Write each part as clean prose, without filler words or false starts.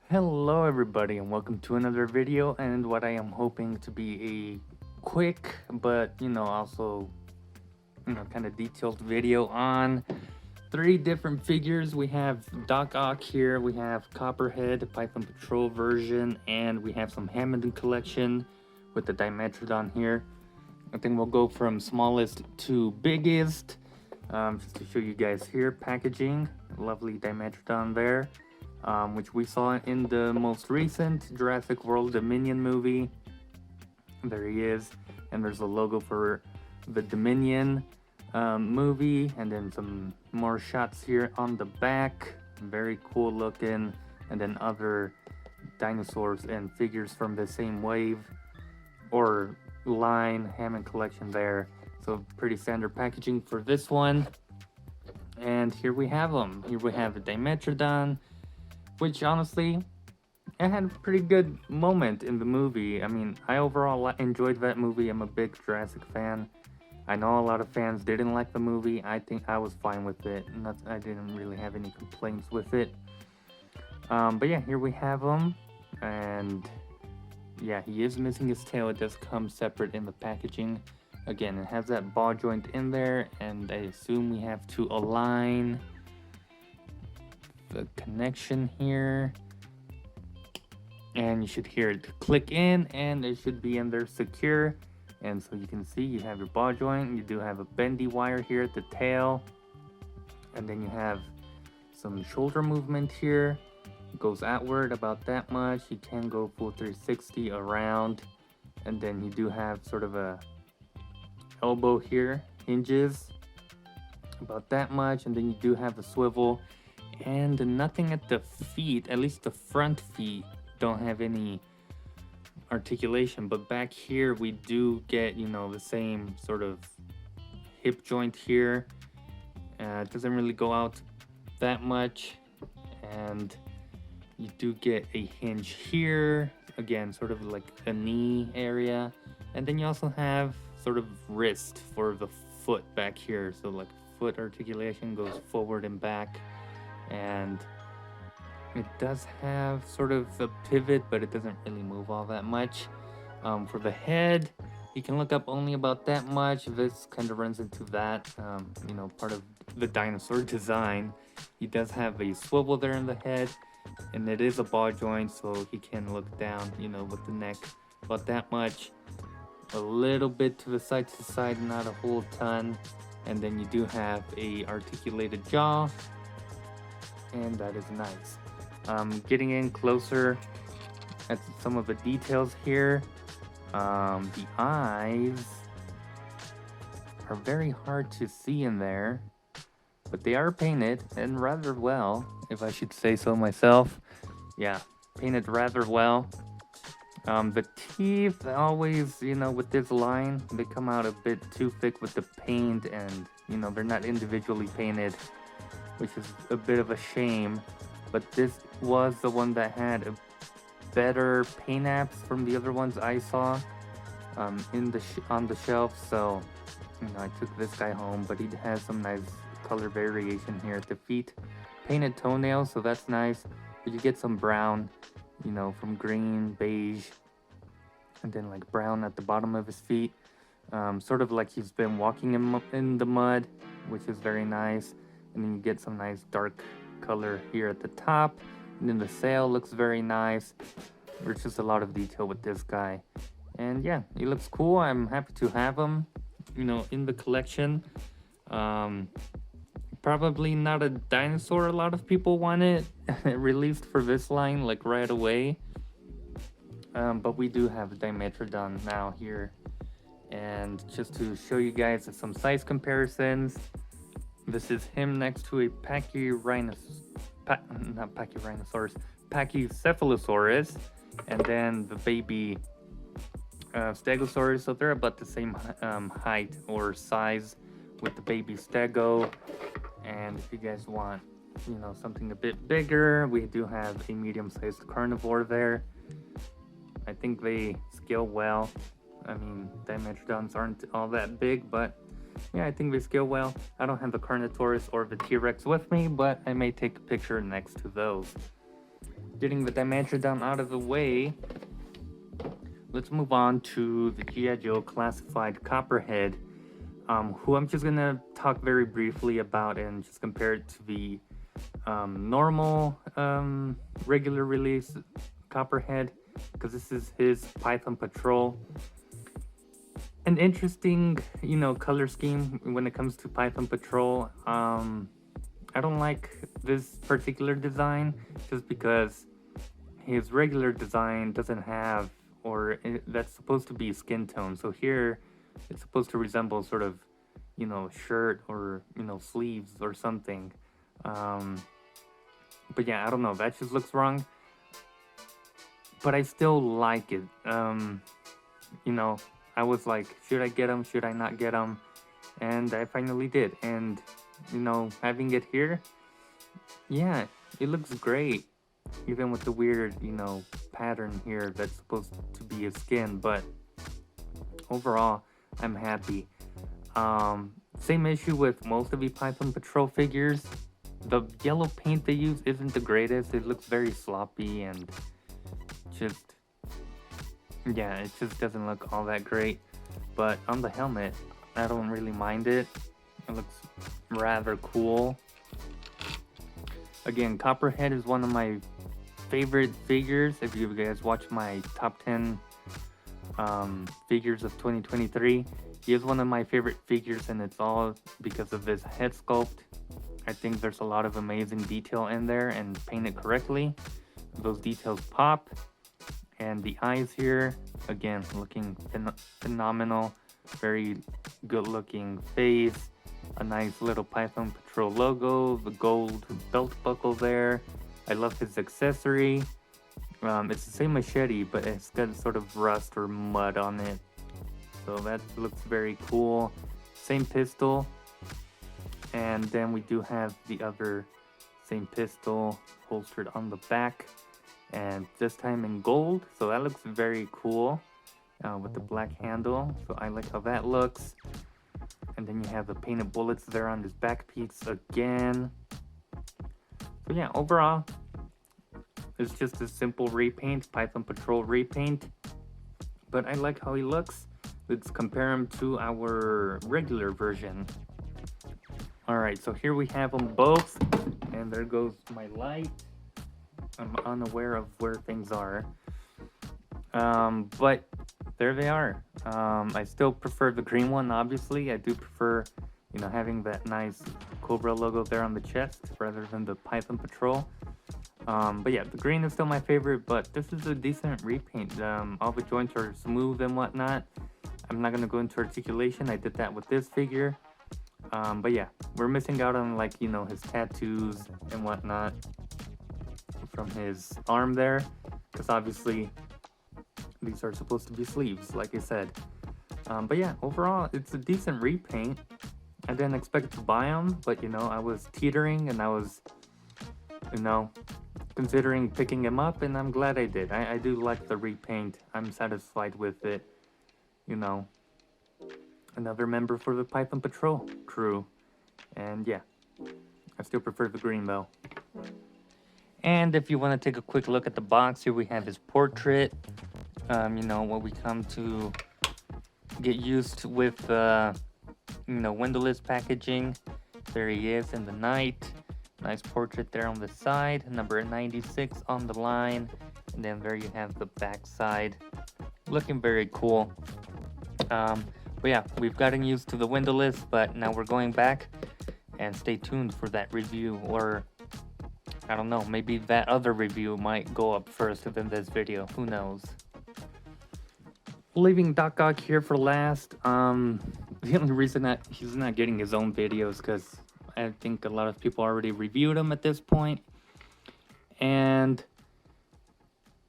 Hello everybody and welcome to another video, and what I am hoping to be a quick but also kind of detailed video on three different figures. We have Doc Ock here, we have Copperhead Python Patrol version, and we have some Hammond collection with the Dimetrodon here. I think we'll go from smallest to biggest, just to show you guys here. Packaging, lovely Dimetrodon there, which we saw in the most recent Jurassic World Dominion movie. There he is, and there's a logo for the Dominion movie, and then some more shots here on the back. Very cool looking, and then other dinosaurs and figures from the same wave or line Hammond collection there. So pretty standard packaging for this one. And here we have them. Here we have the Dimetrodon, which honestly, it had a pretty good moment in the movie. I mean, I overall enjoyed that movie. I'm a big Jurassic fan. I know a lot of fans didn't like the movie. I think I was fine with it. I didn't really have any complaints with it. But yeah, here we have him. And yeah, he is missing his tail. It does come separate in the packaging. Again, it has that ball joint in there, and I assume we have to align the connection here. And you should hear it click in, and it should be in there secure. And so you can see you have your ball joint. You do have a bendy wire here at the tail, and then you have some shoulder movement here. It goes outward about that much. You can go full 360 around, and then you do have sort of a elbow here, hinges about that much, and then you do have a swivel, and nothing at the feet, at least the front feet don't have any articulation, but back here we do get the same sort of hip joint here. It doesn't really go out that much, and you do get a hinge here, again sort of like a knee area, and then you also have sort of wrist for the foot back here, so like foot articulation goes forward and back, and it does have sort of a pivot, but it doesn't really move all that much. For the head, you can look up only about that much. This kind of runs into that, part of the dinosaur design. He does have a swivel there in the head, and it is a ball joint, so he can look down, with the neck about that much. A little bit to side, not a whole ton. And then you do have a articulated jaw, and that is nice. Getting in closer at some of the details here. The eyes are very hard to see in there, but they are painted, and rather well, if I should say so myself. Yeah, painted rather well. The teeth always, with this line, they come out a bit too thick with the paint, and they're not individually painted, which is a bit of a shame. But this was the one that had a better paint apps from the other ones I saw on the shelf. So I took this guy home, but he has some nice color variation here at the feet. Painted toenails, so that's nice. But you get some brown, from green, beige, and then like brown at the bottom of his feet. Sort of like he's been walking in the mud, which is very nice. And then you get some nice dark color here at the top, and then the sail looks very nice. There's just a lot of detail with this guy, and yeah, he looks cool. I'm happy to have him in the collection. Probably not a dinosaur a lot of people want it released for this line like right away, but we do have Dimetrodon now here. And just to show you guys some size comparisons, this is him next to a Pachycephalosaurus, and then the baby Stegosaurus. So they're about the same height or size with the baby Stego. And if you guys want, something a bit bigger, we do have a medium-sized carnivore there. I think they scale well. I mean, Dimetrodons aren't all that big, but yeah, I think they scale well. I don't have the Carnotaurus or the T-Rex with me, but I may take a picture next to those. getting the Dimetrodon out of the way, let's move on to the G.I. Joe Classified Copperhead, who I'm just gonna talk very briefly about and just compare it to the normal regular release Copperhead, because this is his Python Patrol. An interesting, color scheme when it comes to Python Patrol. I don't like this particular design just because his regular design doesn't have, that's supposed to be skin tone. So here it's supposed to resemble sort of, shirt or, sleeves or something. But yeah, I don't know. That just looks wrong. But I still like it. I was like, should I get him? Should I not get him? And I finally did. And, having it here, yeah, it looks great. Even with the weird, pattern here that's supposed to be his skin. But overall, I'm happy. Same issue with most of the Python Patrol figures. The yellow paint they use isn't the greatest. It looks very sloppy and just, yeah, it just doesn't look all that great. But on the helmet, I don't really mind it. It looks rather cool. Again, Copperhead is one of my favorite figures. If you guys watch my top 10 figures of 2023, he is one of my favorite figures, and it's all because of his head sculpt. I think there's a lot of amazing detail in there, and painted correctly, those details pop. And the eyes here, again, looking phenomenal. Very good looking face. A nice little Python Patrol logo. The gold belt buckle there. I love his accessory. It's the same machete, but it's got sort of rust or mud on it. So that looks very cool. Same pistol. And then we do have the other same pistol holstered on the back. And this time in gold, so that looks very cool with the black handle. So I like how that looks. And then you have the painted bullets there on this back piece again. So yeah, overall, it's just a simple repaint, Python Patrol repaint. But I like how he looks. Let's compare him to our regular version. Alright, so here we have them both. And there goes my light. I'm unaware of where things are. But there they are. I still prefer the green one, obviously. I do prefer, having that nice Cobra logo there on the chest rather than the Python Patrol. But yeah, the green is still my favorite, but this is a decent repaint. All the joints are smooth and whatnot. I'm not going to go into articulation. I did that with this figure. But yeah, we're missing out on, like, his tattoos and whatnot from his arm there, because obviously these are supposed to be sleeves, like I said. But yeah, overall, it's a decent repaint. I didn't expect to buy them, but I was teetering and I was, considering picking him up, and I'm glad I did. I do like the repaint. I'm satisfied with it. Another member for the Python Patrol crew. And yeah, I still prefer the green though. And if you want to take a quick look at the box, here we have his portrait. What we come to get used to with, windowless packaging. There he is in the night. Nice portrait there on the side. Number 96 on the line. And then there you have the back side. Looking very cool. But yeah, we've gotten used to the windowless, but now we're going back. And stay tuned for that review, or I don't know, maybe that other review might go up first than this video. Who knows? Leaving Doc Ock here for last. The only reason that he's not getting his own videos, because I think a lot of people already reviewed him at this point. And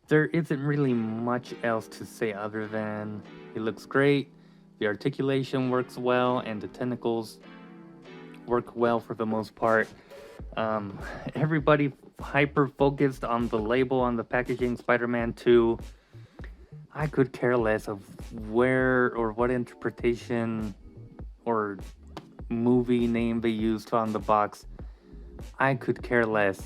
there isn't really much else to say other than he looks great. The articulation works well, and the tentacles work well for the most part. Everybody hyper focused on the label on the packaging, Spider-Man 2. I could care less of where or what interpretation or movie name they used on the box. I could care less.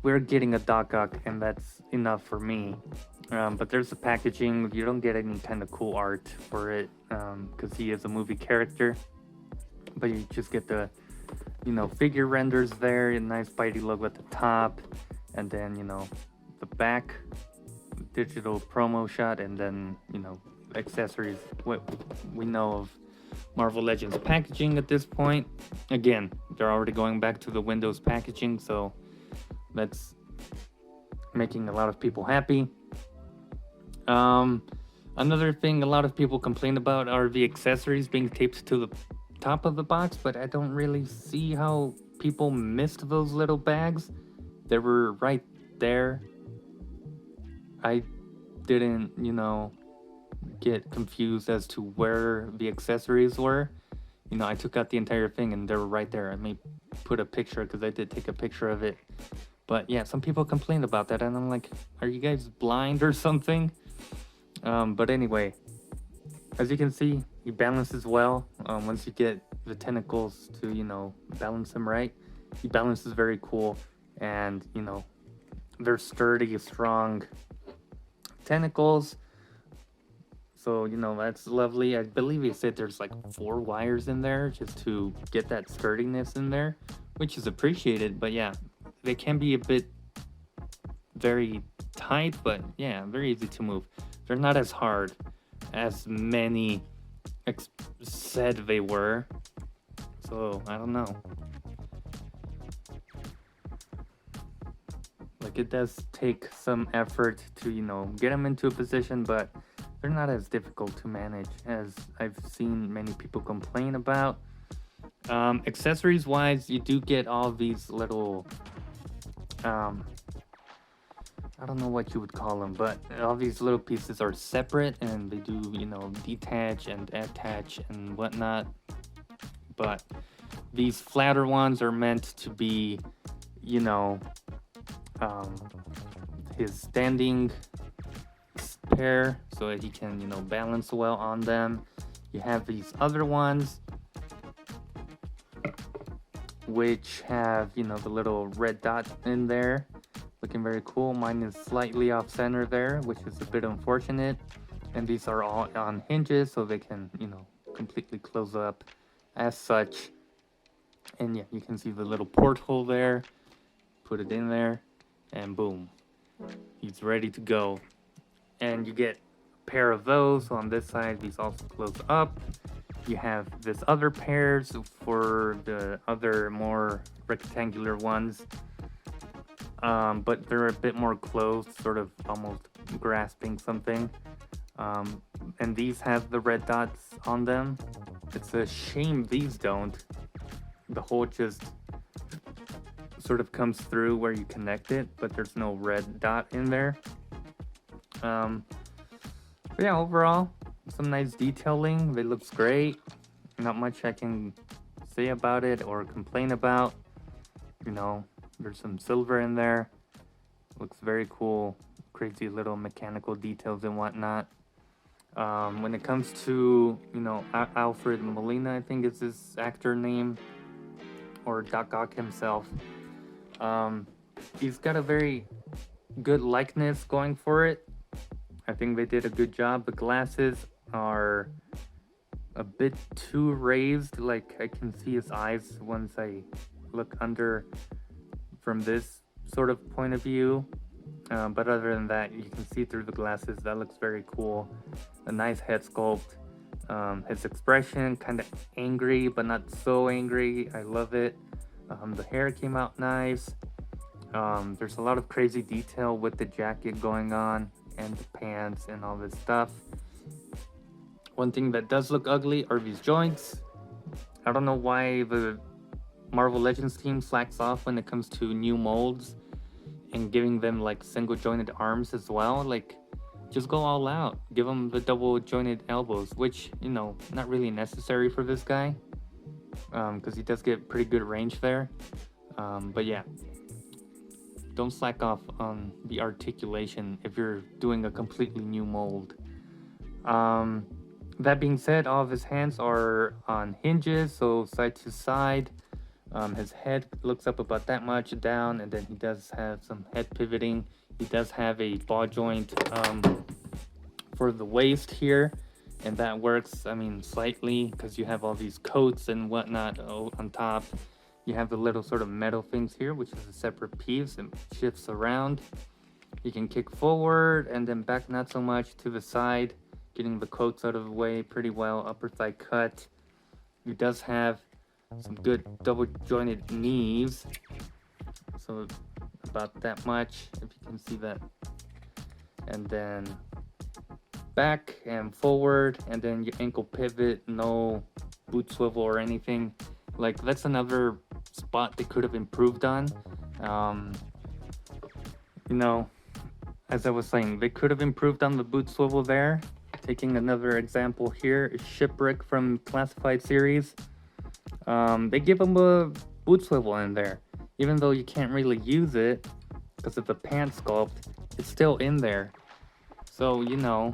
we're getting a Doc Ock, and that's enough for me. But there's the packaging. You don't get any kind of cool art for it because he is a movie character. But you just get the, figure renders there, a nice Spidey logo at the top, and then, the back digital promo shot, and then, accessories. What we know of Marvel Legends packaging at this point. Again, they're already going back to the Windows packaging, so that's making a lot of people happy. Another thing a lot of people complain about are the accessories being taped to the top of the box, but I don't really see how people missed those little bags. They were right there. I didn't, get confused as to where the accessories were. I took out the entire thing and they were right there. I may put a picture because I did take a picture of it. But yeah, some people complained about that, and I'm like, are you guys blind or something? But anyway, as you can see, he balances well. Once you get the tentacles to, balance him right, he balances very cool. And, they're sturdy, strong tentacles. So, that's lovely. I believe he said there's like 4 wires in there just to get that sturdiness in there, which is appreciated. But yeah, they can be a bit very tight, but yeah, very easy to move. They're not as hard as many said they were. So, I don't know. Like, it does take some effort to, get them into a position, but they're not as difficult to manage as I've seen many people complain about. Accessories wise, you do get all these little, I don't know what you would call them, but all these little pieces are separate and they do, detach and attach and whatnot. But these flatter ones are meant to be, his standing pair so that he can, balance well on them. You have these other ones which have, the little red dot in there, looking very cool. Mine is slightly off center there, which is a bit unfortunate. And these are all on hinges so they can, completely close up as such. And yeah, you can see the little porthole there. Put it in there and boom, he's ready to go. And you get a pair of those. So on this side, these also close up. You have this other pairs for the other more rectangular ones. But they're a bit more closed, sort of almost grasping something. And these have the red dots on them. It's a shame these don't. The hole just sort of comes through where you connect it, but there's no red dot in there. But yeah, overall, some nice detailing. It looks great. Not much I can say about it or complain about. There's some silver in there. Looks very cool. Crazy little mechanical details and whatnot. When it comes to, Alfred Molina, I think is his actor name, or Doc Ock himself. He's got a very good likeness going for it. I think they did a good job. The glasses are a bit too raised. Like, I can see his eyes once I look under from this sort of point of view. But other than that, you can see through the glasses. That looks very cool. A nice head sculpt. His expression, kind of angry, but not so angry. I love it. The hair came out nice. There's a lot of crazy detail with the jacket going on and the pants and all this stuff. One thing that does look ugly are these joints. I don't know why the Marvel Legends team slacks off when it comes to new molds and giving them like single jointed arms as well. Like, just go all out. Give them the double jointed elbows, which, not really necessary for this guy, because he does get pretty good range there. But yeah, don't slack off on the articulation if you're doing a completely new mold. That being said, all of his hands are on hinges, so side to side. His head looks up about that much down, and then he does have some head pivoting. He does have a ball joint for the waist here, and that works, I mean, slightly, because you have all these coats and whatnot on top. You have the little sort of metal things here, which is a separate piece and shifts around. You can kick forward and then back not so much, to the side, getting the coats out of the way pretty well. Upper thigh cut. He does have some good double jointed knees, so about that much, if you can see that. And then back and forward, and then your ankle pivot, no boot swivel or anything. Like, that's another spot they could have improved on. You know, as I was saying, they could have improved on the boot swivel there. Taking another example here is Shipwreck from Classified series. They give them a boot swivel in there. Even though you can't really use it because of the pant sculpt, it's still in there. So, you know,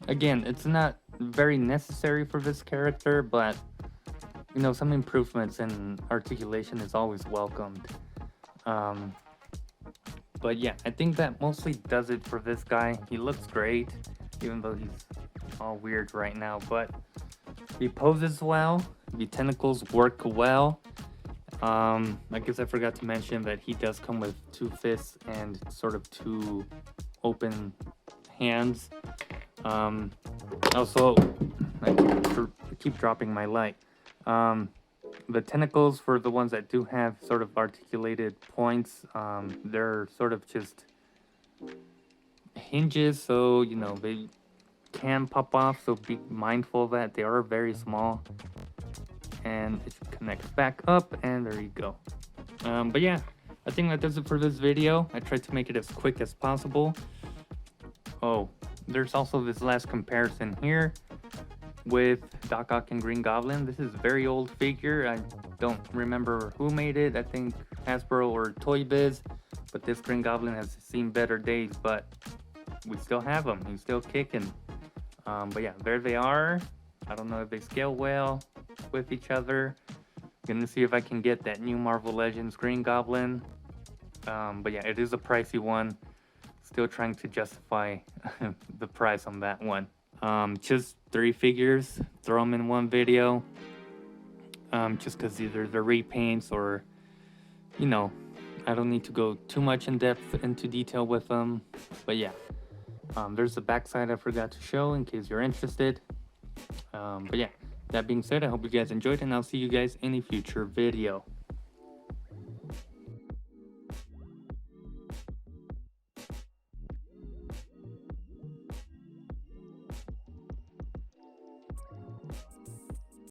again, it's not very necessary for this character, but, you know, some improvements in articulation is always welcomed. But yeah, I think that mostly does it for this guy. He looks great, even though he's all weird right now, but he poses well. The tentacles work well. I guess I forgot to mention that he does come with 2 fists and sort of 2 open hands. Also, I keep dropping my light. The tentacles, for the ones that do have sort of articulated points, they're sort of just hinges, so, you know, they can pop off, so be mindful of that. They are very small, and it should connect back up, and there you go. But yeah, I think that does it for this video. I tried to make it as quick as possible. Oh, there's also this last comparison here with Doc Ock and Green Goblin. This is a very old figure. I don't remember who made it. I think Hasbro or Toy Biz, but this Green Goblin has seen better days, but we still have him. He's still kicking. But yeah, there they are. I don't know if they scale well with each other. Gonna see if I can get that new Marvel Legends Green Goblin. But yeah, it is a pricey one. Still trying to justify the price on that one. Just 3 figures, throw them in one video. Just because either they're repaints or, you know, I don't need to go too much in depth into detail with them. But yeah, there's the backside I forgot to show in case you're interested. But yeah, that being said, I hope you guys enjoyed, and I'll see you guys in a future video.